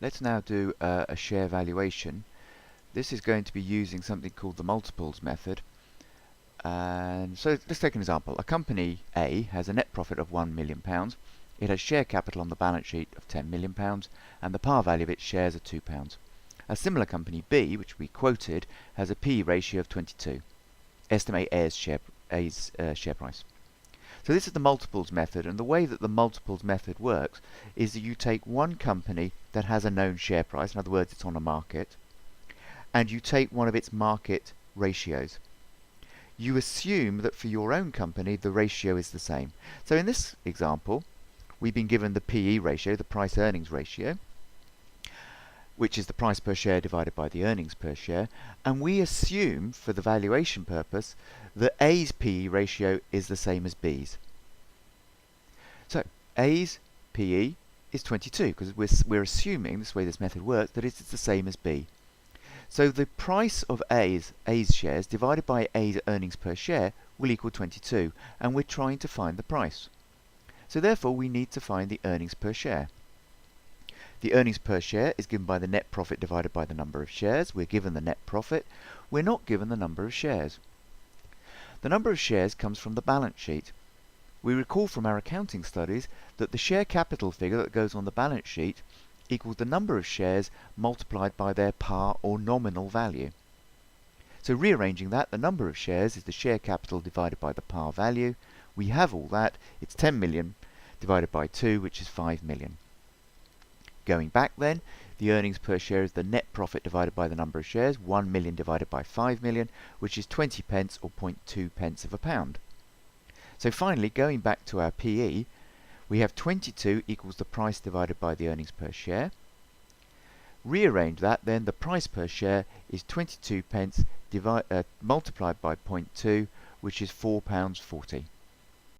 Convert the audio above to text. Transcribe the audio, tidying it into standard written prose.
Let's now do a share valuation. This is going to be using something called the multiples method. And so let's take an example. A company A has a net profit of £1 million. It has share capital on the balance sheet of £10 million, and the par value of its shares are £2. A similar company B, which we quoted, has a P/E ratio of 22. Estimate A's share price. So this is the multiples method, and the way that the multiples method works is that you take one company that has a known share price, in other words it's on a market, and you take one of its market ratios. You assume that for your own company the ratio is the same. So in this example we've been given the P/E ratio, the price earnings ratio, which is the price per share divided by the earnings per share, and we assume for the valuation purpose that A's P/E ratio is the same as B's. So A's P/E is 22 because we're assuming, this way this method works, that it's the same as B. So the price of A's shares divided by A's earnings per share will equal 22, and we're trying to find the price. So therefore we need to find the earnings per share. The earnings per share is given by the net profit divided by the number of shares. We're given the net profit. We're not given the number of shares. The number of shares comes from the balance sheet. We recall from our accounting studies that the share capital figure that goes on the balance sheet equals the number of shares multiplied by their par or nominal value. So rearranging that, the number of shares is the share capital divided by the par value. We have all that. It's 10 million divided by 2, which is 5 million. Going back then, the earnings per share is the net profit divided by the number of shares, 1 million divided by 5 million, which is 20 pence or 0.2 pence of a pound. So finally, going back to our P/E, we have 22 equals the price divided by the earnings per share. Rearrange that, then the price per share is 22 pence multiplied by 0.2, which is £4.40.